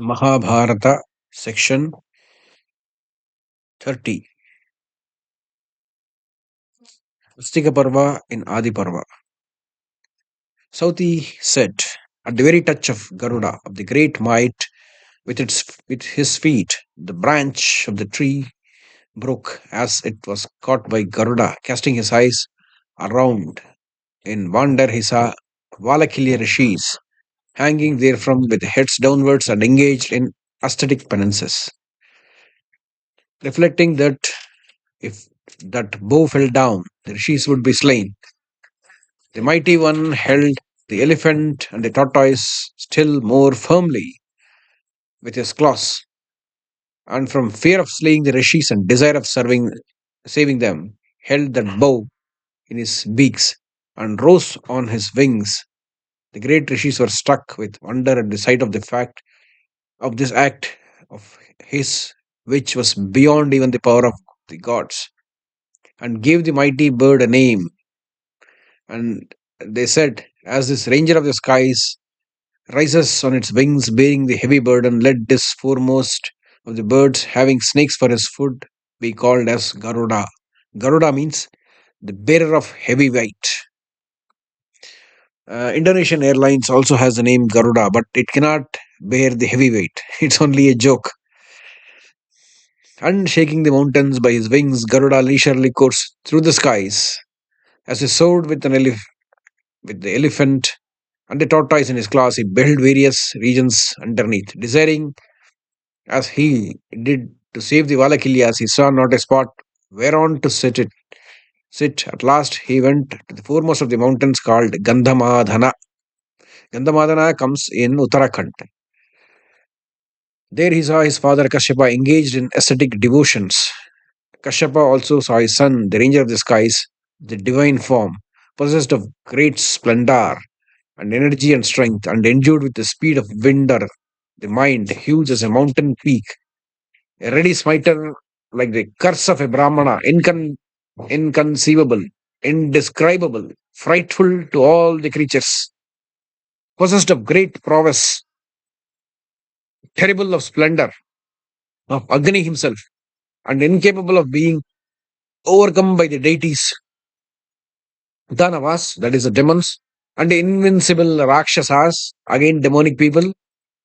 Mahabharata, section 30. Astika Parva in Adi Parva. Sauti said, at the very touch of Garuda, of the great might, with his feet, the branch of the tree broke as it was caught by Garuda. Casting his eyes around in wonder, he saw Valakhilya rishis hanging therefrom with heads downwards and engaged in aesthetic penances, reflecting that if that bow fell down, the rishis would be slain. The mighty one held the elephant and the tortoise still more firmly with his claws, and from fear of slaying the rishis and desire of saving them, held that bow in his beaks and rose on his wings. The great rishis were struck with wonder at the sight of the fact of this act of his, which was beyond even the power of the gods, and gave the mighty bird a name. And they said, as this ranger of the skies rises on its wings bearing the heavy burden, let this foremost of the birds having snakes for his food be called as Garuda. Garuda means the bearer of heavy weight. Indonesian Airlines also has the name Garuda, but it cannot bear the heavy weight. It's only a joke. And shaking the mountains by his wings, Garuda leisurely coursed through the skies as he soared with the elephant and the tortoise in his claws. He beheld various regions underneath, desiring as he did to save the Valakhilyas. He saw not a spot whereon to sit. At last he went to the foremost of the mountains called Gandhamadhana. Gandhamadhana comes in Uttarakhand. There he saw his father Kashyapa engaged in ascetic devotions. Kashyapa also saw his son, the ranger of the skies, the divine form, possessed of great splendor and energy and strength, and endued with the speed of wind or the mind, huge as a mountain peak, a ready smiter like the curse of a Brahmana, inconceivable, indescribable, frightful to all the creatures, possessed of great prowess, terrible of splendor, of Agni himself, and incapable of being overcome by the deities, Danavas, that is the demons, and the invincible Rakshasas, again demonic people,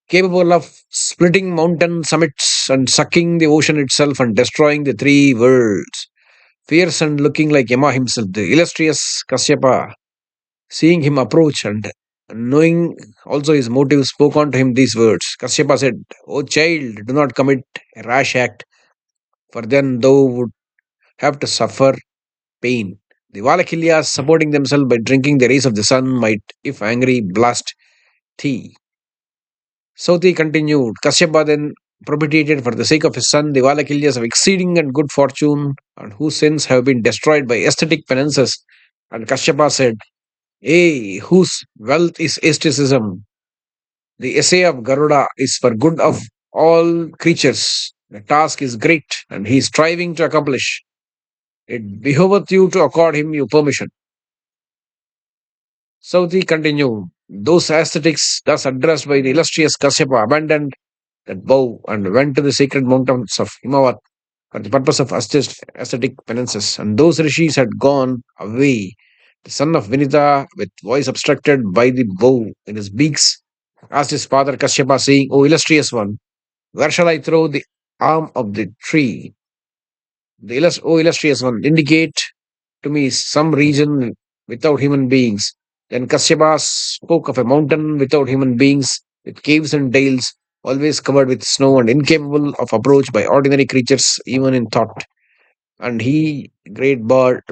capable of splitting mountain summits and sucking the ocean itself and destroying the three worlds. Fierce and looking like Yama himself, the illustrious Kasyapa, seeing him approach and knowing also his motive, spoke unto him these words. Kasyapa said, O child, do not commit a rash act, for then thou would have to suffer pain. The Valakhilias, supporting themselves by drinking the rays of the sun, might, if angry, blast thee. Sauti continued. Kasyapa then propitiated for the sake of his son the Valakhilias of exceeding and good fortune, and whose sins have been destroyed by aesthetic penances. And Kashyapa said, whose wealth is aestheticism. The essay of Garuda is for good of all creatures. The task is great, and he is striving to accomplish. It behoveth you to accord him your permission. Sauti continued. Those ascetics thus addressed by the illustrious Kasyapa abandoned that bow and went to the sacred mountains of Himavat for the purpose of ascetic penances. And those rishis had gone away. The son of Vinita, with voice obstructed by the bow in his beaks, asked his father Kashyapa, saying, O illustrious one, where shall I throw the arm of the tree? O illustrious one, indicate to me some region without human beings. Then Kashyapa spoke of a mountain without human beings, with caves and dales, always covered with snow and incapable of approach by ordinary creatures, even in thought. And he, great bird,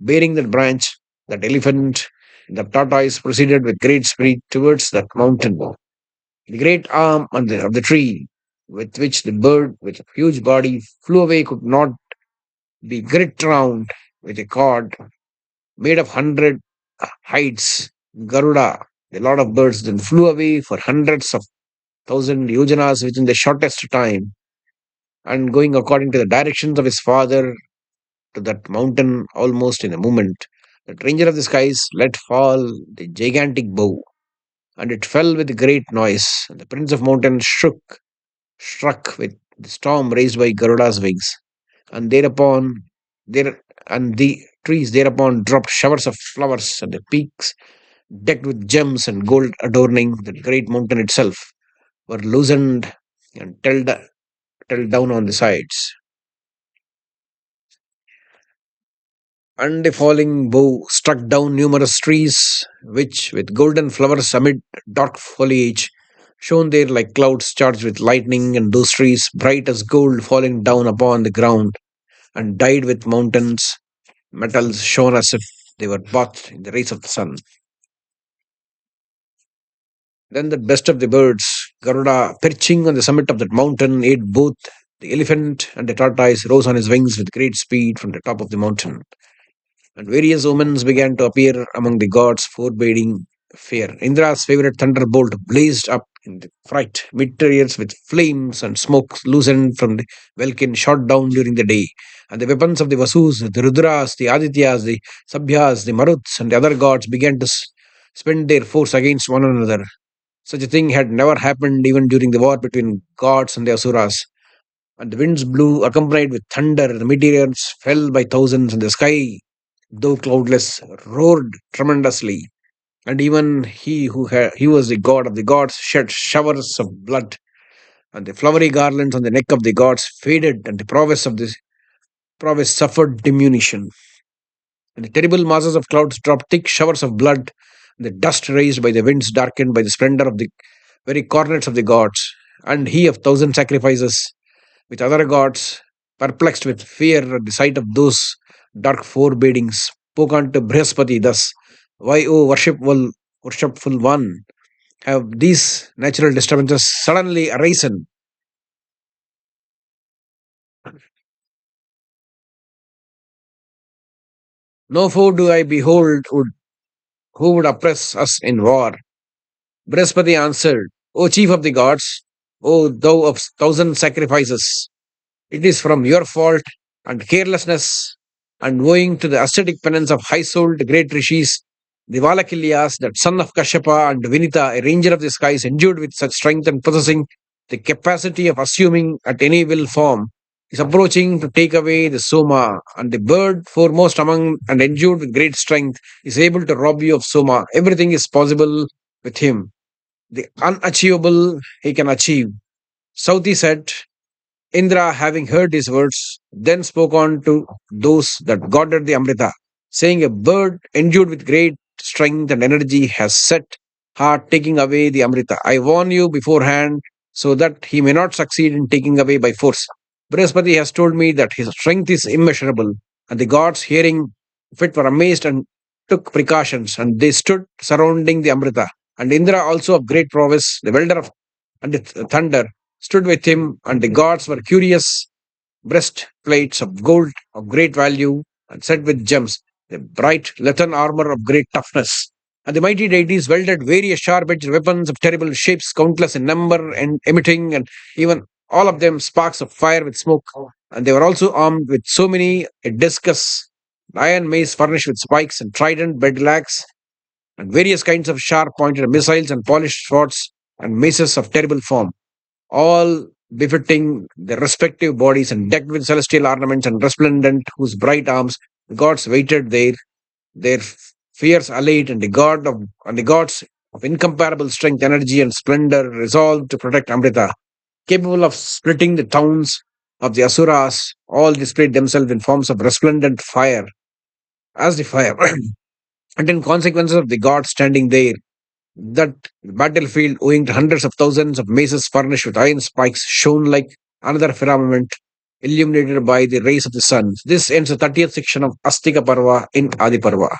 bearing that branch, that elephant, the tortoise proceeded with great speed towards that mountain. The great arm of the tree, with which the bird, with a huge body, flew away, could not be gripped round with a cord made of 100 hides. Garuda, the lord of birds, then flew away for hundreds of thousand yojanas within the shortest time, and going according to the directions of his father to that mountain almost in a moment. The ranger of the skies let fall the gigantic bow, and it fell with a great noise. And the Prince of Mountains struck with the storm raised by Garuda's wings. And thereupon, there and the trees thereupon dropped showers of flowers, and the peaks, decked with gems and gold adorning the great mountain itself, were loosened and tell down on the sides. And a falling bow struck down numerous trees, which, with golden flowers amid dark foliage, shone there like clouds charged with lightning, and those trees, bright as gold, falling down upon the ground, and dyed with mountains, metals shone as if they were bathed in the rays of the sun. Then the best of the birds, Garuda, perching on the summit of that mountain, ate both the elephant and the tortoise, rose on his wings with great speed from the top of the mountain. And various omens began to appear among the gods, forbidding fear. Indra's favorite thunderbolt blazed up in the fright. Meteors with flames and smoke loosened from the welkin shot down during the day. And the weapons of the Vasus, the Rudras, the Adityas, the Sabhyas, the Maruts, and the other gods began to spend their force against one another. Such a thing had never happened even during the war between gods and the Asuras. And the winds blew, accompanied with thunder. The meteors fell by thousands, and the sky, though cloudless, roared tremendously. And even he was the god of the gods, shed showers of blood. And the flowery garlands on the neck of the gods faded, and the prowess suffered diminution. And the terrible masses of clouds dropped thick showers of blood. And the dust raised by the winds darkened by the splendor of the very cornets of the gods. And he of thousand sacrifices, with other gods, perplexed with fear at the sight of those dark forebodings, spoke unto Brihaspati thus: Why, O worshipful one, have these natural disturbances suddenly arisen? No foe do I behold who would oppress us in war. Brihaspati answered, O chief of the gods, O thou of thousand sacrifices, it is from your fault and carelessness, and owing to the ascetic penance of high souled great rishis, the Valakhilyas, that son of Kashyapa and Vinita, a ranger of the skies, endued with such strength and possessing the capacity of assuming at any will form, is approaching to take away the Soma, and the bird foremost among and endued with great strength is able to rob you of Soma. Everything is possible with him. The unachievable he can achieve. Sauti said, Indra, having heard these words, then spoke on to those that guarded the Amrita, saying, A bird endued with great strength and energy has set heart taking away the Amrita. I warn you beforehand so that he may not succeed in taking away by force. Brihaspati has told me that his strength is immeasurable, and the gods, hearing fit, were amazed and took precautions, and they stood surrounding the Amrita. And Indra, also of great prowess, the welder of and the thunder, stood with him, and the gods were curious breastplates of gold of great value and set with gems, the bright leathern armor of great toughness. And the mighty deities wielded various sharp-edged weapons of terrible shapes, countless in number and emitting, and even all of them sparks of fire with smoke. And they were also armed with so many a discus, iron mace furnished with spikes, and trident, bedlax, and various kinds of sharp-pointed missiles and polished swords and maces of terrible form, all befitting their respective bodies and decked with celestial ornaments and resplendent, whose bright arms the gods waited there, their fierce allied, and the gods of incomparable strength, energy, and splendor resolved to protect Amrita, capable of splitting the towns of the Asuras, all displayed themselves in forms of resplendent fire, as the fire, and in consequence of the gods standing there, that battlefield, owing to hundreds of thousands of maces furnished with iron spikes, shone like another firmament illuminated by the rays of the sun. This ends the 30th section of Astika Parva in Adi Parva.